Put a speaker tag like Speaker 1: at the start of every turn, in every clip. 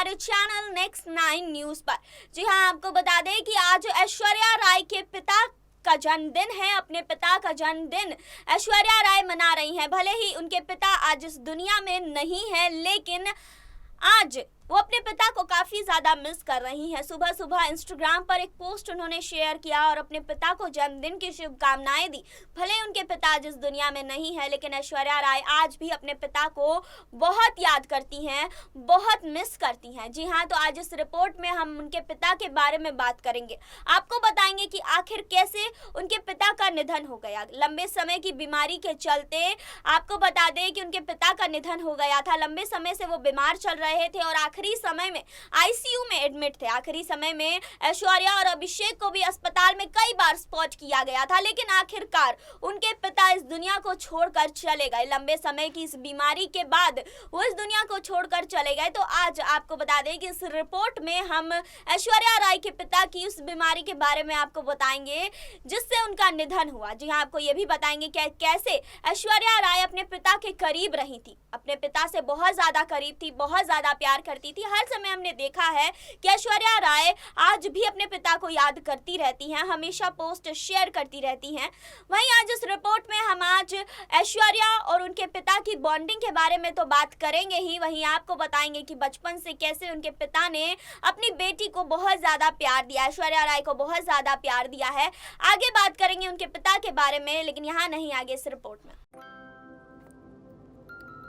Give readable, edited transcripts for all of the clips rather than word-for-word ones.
Speaker 1: हमारे channel next 9 news पर। जी हाँ, आपको बता दें कि आज ऐश्वर्या राय के पिता का जन्मदिन है। अपने पिता का जन्मदिन ऐश्वर्या राय मना रही हैं। भले ही उनके पिता आज इस दुनिया में नहीं है, लेकिन आज वो अपने पिता को काफ़ी ज़्यादा मिस कर रही हैं। सुबह सुबह इंस्टाग्राम पर एक पोस्ट उन्होंने शेयर किया और अपने पिता को जन्मदिन की शुभकामनाएं दी। भले उनके पिता आज इस दुनिया में नहीं है, लेकिन ऐश्वर्या राय आज भी अपने पिता को बहुत याद करती हैं, बहुत मिस करती हैं। जी हाँ, तो आज इस रिपोर्ट में हम उनके पिता के बारे में बात करेंगे। आपको बताएंगे कि आखिर कैसे उनके पिता का निधन हो गया। लंबे समय की बीमारी के चलते आपको बता दें कि उनके पिता का निधन हो गया था। लंबे समय से वो बीमार चल रहे थे और आखिरी समय में आईसीयू में एडमिट थे। आखिरी समय में ऐश्वर्या और अभिषेक को भी अस्पताल में कई बार स्पॉट किया गया था, लेकिन आखिरकार उनके पिता इस दुनिया को छोड़कर चले गए। लंबे समय की इस बीमारी के बाद वो इस दुनिया को छोड़कर चले गए। तो आज आपको बता दें कि इस रिपोर्ट में हम ऐश्वर्या राय के पिता की उस बीमारी के बारे में आपको बताएंगे जिससे उनका निधन हुआ। जी हाँ, आपको ये भी बताएंगे कि कैसे ऐश्वर्या राय अपने पिता के करीब रही थी, अपने पिता से बहुत ज्यादा करीब थी, बहुत ज्यादा प्यार करती थी। हर समय हमने देखा है कि ऐश्वर्या राय आज भी अपने पिता को याद करती रहती हैं, हमेशा पोस्ट शेयर करती रहती हैं। वहीं आज इस रिपोर्ट में हम आज ऐश्वर्या और उनके पिता की बॉन्डिंग के बारे में तो बात करेंगे ही, वहीं आपको बताएंगे कि बचपन से कैसे उनके पिता ने अपनी बेटी को बहुत ज्यादा प्यार दिया, ऐश्वर्या राय को बहुत ज्यादा प्यार दिया है। आगे बात करेंगे उनके पिता के बारे में, लेकिन यहाँ नहीं, आगे इस रिपोर्ट में।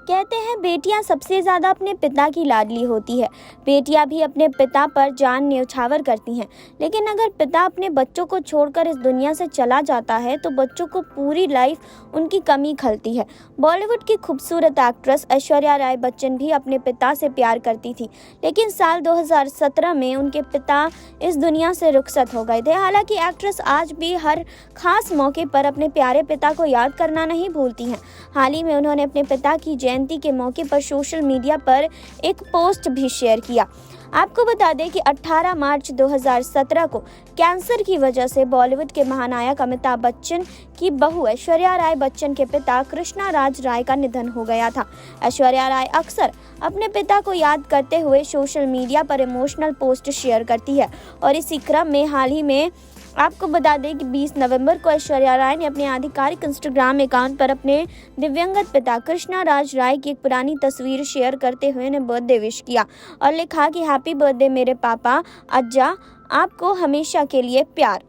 Speaker 1: कहते हैं बेटियां सबसे ज़्यादा अपने पिता की लाडली होती है। बेटियां भी अपने पिता पर जान न्यौछावर करती हैं, लेकिन अगर पिता अपने बच्चों को छोड़कर इस दुनिया से चला जाता है तो बच्चों को पूरी लाइफ उनकी कमी खलती है। बॉलीवुड की खूबसूरत एक्ट्रेस ऐश्वर्या राय बच्चन भी अपने पिता से प्यार करती थी, लेकिन साल 2017 में उनके पिता इस दुनिया से रुखसत हो गए थे। हालांकि एक्ट्रेस आज भी हर खास मौके पर अपने प्यारे पिता को याद करना नहीं भूलती हैं। हाल ही में उन्होंने अपने पिता की जयंती के मौके पर सोशल मीडिया पर एक पोस्ट भी शेयर किया। आपको बता दें कि 18 मार्च 2017 को कैंसर की वजह से बॉलीवुड के महानायक अमिताभ बच्चन की बहू ऐश्वर्या राय बच्चन के पिता कृष्णा राज राय का निधन हो गया था। ऐश्वर्या राय अक्सर अपने पिता को याद करते हुए सोशल मीडिया पर इमोशनल पोस्ट शेयर करती है और इसी क्रम में हाल ही में आपको बता दें कि 20 नवंबर को ऐश्वर्या राय ने अपने आधिकारिक इंस्टाग्राम अकाउंट पर अपने दिवंगत पिता कृष्णा राज राय की एक पुरानी तस्वीर शेयर करते हुए उन्हें बर्थडे विश किया और लिखा कि हैप्पी बर्थडे मेरे पापा, अज्जा, आपको हमेशा के लिए प्यार।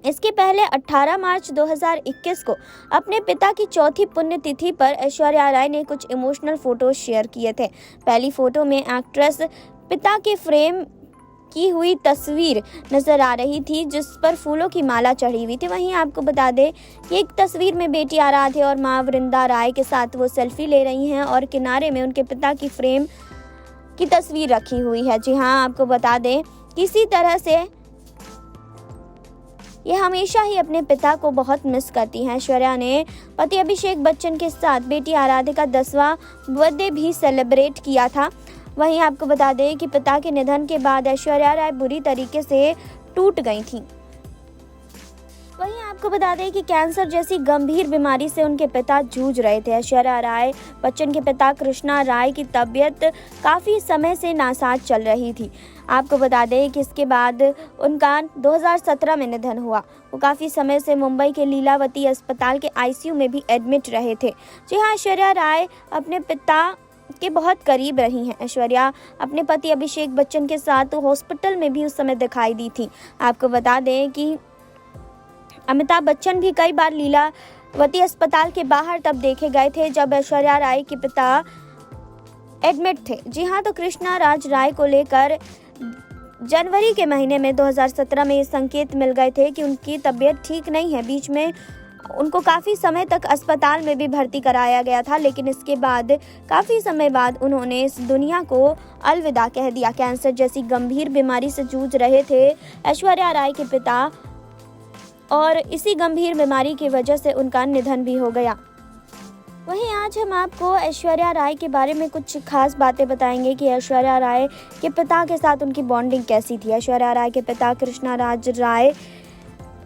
Speaker 1: इसके पहले 18 मार्च 2021 को अपने पिता की चौथी पुण्यतिथि पर ऐश्वर्या राय ने कुछ इमोशनल फोटोज शेयर किए थे। पहली फोटो में एक्ट्रेस पिता के फ्रेम की हुई तस्वीर नजर आ रही थी जिस पर फूलों की माला चढ़ी हुई थी। वहीं आपको बता दें कि एक तस्वीर में बेटी आराध्या और मां वृंदा राय के साथ वो सेल्फी ले रही हैं और किनारे में उनके पिता की फ्रेम की तस्वीर रखी हुई है। जी हाँ, आपको बता दें किसी तरह से ये हमेशा ही अपने पिता को बहुत मिस करती हैं। ऐश्वर्या ने पति अभिषेक बच्चन के साथ बेटी आराध्या का 10वां बर्थडे भी सेलिब्रेट किया था। वहीं आपको बता दें कि पिता के निधन के बाद ऐश्वर्या राय बुरी तरीके से टूट गई थीं। वहीं आपको बता दें कि कैंसर जैसी गंभीर बीमारी से उनके पिता जूझ रहे थे। ऐश्वर्या राय बच्चन के पिता कृष्णा राय की तबीयत काफ़ी समय से नासाज चल रही थी। आपको बता दें कि इसके बाद उनका 2017 में निधन हुआ। वो काफ़ी समय से मुंबई के लीलावती अस्पताल के आईसीयू में भी एडमिट रहे थे। जी हाँ, ऐश्वर्या राय अपने पिता के बहुत करीब रही हैं। ऐश्वर्या अपने पति अभिषेक बच्चन के साथ हॉस्पिटल में भी उस समय दिखाई दी थी। आपको बता दें कि अमिताभ बच्चन भी कई बार लीलावती अस्पताल के बाहर तब देखे गए थे जब ऐश्वर्या राय के पिता एडमिट थे। जी हाँ, तो कृष्णा राज राय को लेकर जनवरी के महीने में 2017 में ये संकेत मिल गए थे कि उनकी तबीयत ठीक नहीं है। बीच में उनको काफ़ी समय तक अस्पताल में भी भर्ती कराया गया था, लेकिन इसके बाद काफ़ी समय बाद उन्होंने इस दुनिया को अलविदा कह दिया। कैंसर जैसी गंभीर बीमारी से जूझ रहे थे ऐश्वर्या राय के पिता और इसी गंभीर बीमारी की वजह से उनका निधन भी हो गया। वहीं आज हम आपको ऐश्वर्या राय के बारे में कुछ खास बातें बताएंगे कि ऐश्वर्या राय के पिता के साथ उनकी बॉन्डिंग कैसी थी। ऐश्वर्या राय के पिता कृष्णा राज राय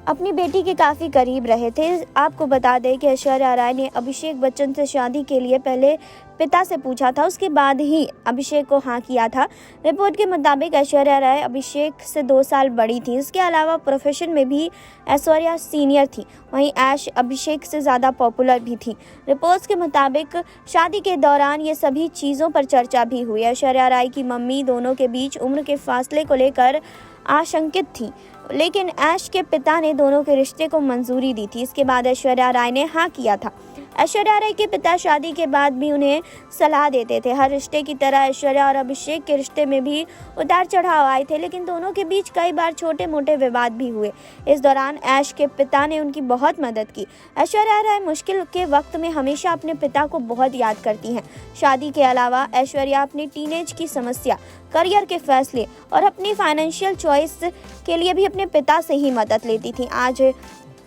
Speaker 1: अपनी बेटी के काफ़ी करीब रहे थे। आपको बता दें कि ऐश्वर्या राय ने अभिषेक बच्चन से शादी के लिए पहले पिता से पूछा था, उसके बाद ही अभिषेक को हाँ किया था। रिपोर्ट के मुताबिक ऐश्वर्या राय अभिषेक से 2 साल बड़ी थी। इसके अलावा प्रोफेशन में भी ऐश्वर्या सीनियर थी। वहीं ऐश अभिषेक से ज़्यादा पॉपुलर भी थी। रिपोर्ट्स के मुताबिक शादी के दौरान ये सभी चीज़ों पर चर्चा भी हुई। ऐश्वर्या राय की मम्मी दोनों के बीच उम्र के फासले को लेकर आशंकित थी, लेकिन ऐश के पिता ने दोनों के रिश्ते को मंजूरी दी थी। इसके बाद ऐश्वर्या राय ने हाँ किया था। ऐश्वर्या राय के पिता शादी के बाद भी उन्हें सलाह देते थे। हर रिश्ते की तरह ऐश्वर्या और अभिषेक के रिश्ते में भी उतार चढ़ाव आए थे, लेकिन दोनों के बीच कई बार छोटे मोटे विवाद भी हुए। इस दौरान ऐश के पिता ने उनकी बहुत मदद की। ऐश्वर्या राय मुश्किल के वक्त में हमेशा अपने पिता को बहुत याद करती हैं। शादी के अलावा ऐश्वर्या अपनी टीनेज की समस्या, करियर के फैसले और अपनी फाइनेंशियल चॉइस के लिए भी अपने पिता से ही मदद लेती थी। आज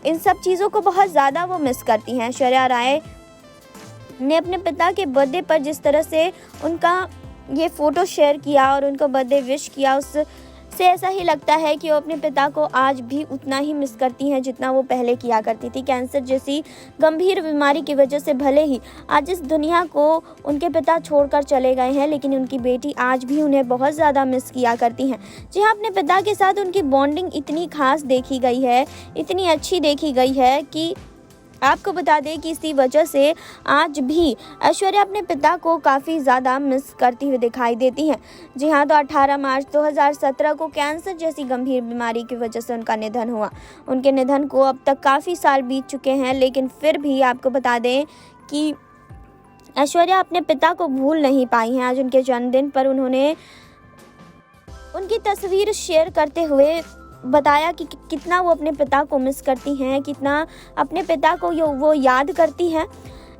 Speaker 1: इन सब चीज़ों को बहुत ज़्यादा वो मिस करती हैं। ऐश्वर्या राय ने अपने पिता के बर्थडे पर जिस तरह से उनका ये फ़ोटो शेयर किया और उनको बर्थडे विश किया, उससे ऐसा ही लगता है कि वो अपने पिता को आज भी उतना ही मिस करती हैं जितना वो पहले किया करती थी। कैंसर जैसी गंभीर बीमारी की वजह से भले ही आज इस दुनिया को उनके पिता छोड़कर चले गए हैं, लेकिन उनकी बेटी आज भी उन्हें बहुत ज़्यादा मिस किया करती हैं। जी हाँ, अपने पिता के साथ उनकी बॉन्डिंग इतनी खास देखी गई है, इतनी अच्छी देखी गई है कि आपको बता दें कि इसी वजह से आज भी ऐश्वर्या अपने पिता को काफ़ी ज़्यादा मिस करती हुई दिखाई देती हैं। जी हाँ, तो 18 मार्च 2017 को कैंसर जैसी गंभीर बीमारी की वजह से उनका निधन हुआ। उनके निधन को अब तक काफ़ी साल बीत चुके हैं, लेकिन फिर भी आपको बता दें कि ऐश्वर्या अपने पिता को भूल नहीं पाई हैं। आज उनके जन्मदिन पर उन्होंने उनकी तस्वीर शेयर करते हुए बताया कि कितना वो अपने पिता को मिस करती हैं, कितना अपने पिता को वो याद करती हैं।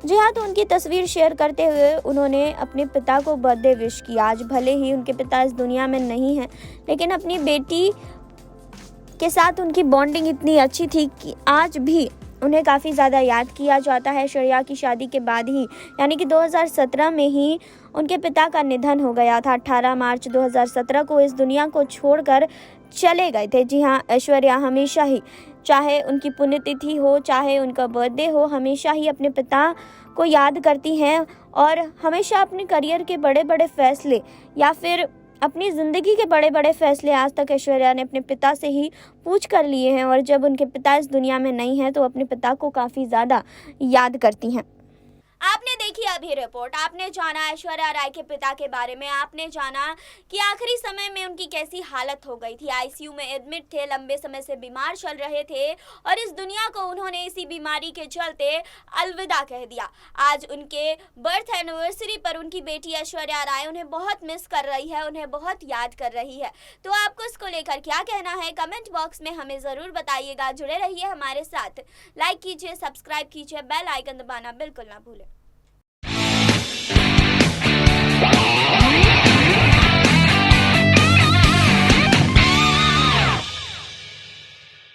Speaker 1: जी हाँ, तो उनकी तस्वीर शेयर करते हुए उन्होंने अपने पिता को बर्थडे विश किया। आज भले ही उनके पिता इस दुनिया में नहीं हैं, लेकिन अपनी बेटी के साथ उनकी बॉन्डिंग इतनी अच्छी थी कि आज भी उन्हें काफ़ी ज़्यादा याद किया जाता है। ऐश्वर्या की शादी के बाद ही यानी कि 2017 में ही उनके पिता का निधन हो गया था। 18 मार्च 2017 को इस दुनिया को छोड़कर चले गए थे। जी हाँ, ऐश्वर्या हमेशा ही, चाहे उनकी पुण्यतिथि हो, चाहे उनका बर्थडे हो, हमेशा ही अपने पिता को याद करती हैं और हमेशा अपने करियर के बड़े बड़े फैसले या फिर अपनी ज़िंदगी के बड़े बड़े फैसले आज तक ऐश्वर्या ने अपने पिता से ही पूछ कर लिए हैं। और जब उनके पिता इस दुनिया में नहीं हैं तो अपने पिता को काफ़ी ज़्यादा याद करती हैं। आपने देखी अभी रिपोर्ट, आपने जाना ऐश्वर्या राय के पिता के बारे में, आपने जाना कि आखिरी समय में उनकी कैसी हालत हो गई थी। आईसीयू में एडमिट थे, लंबे समय से बीमार चल रहे थे और इस दुनिया को उन्होंने इसी बीमारी के चलते अलविदा कह दिया। आज उनके बर्थ एनिवर्सरी पर उनकी बेटी ऐश्वर्या राय उन्हें बहुत मिस कर रही है, उन्हें बहुत याद कर रही है। तो आपको इसको लेकर क्या कहना है, कमेंट बॉक्स में हमें ज़रूर बताइएगा। जुड़े रहिए हमारे साथ, लाइक कीजिए, सब्सक्राइब कीजिए, बेल आइकन दबाना बिल्कुल ना भूलें।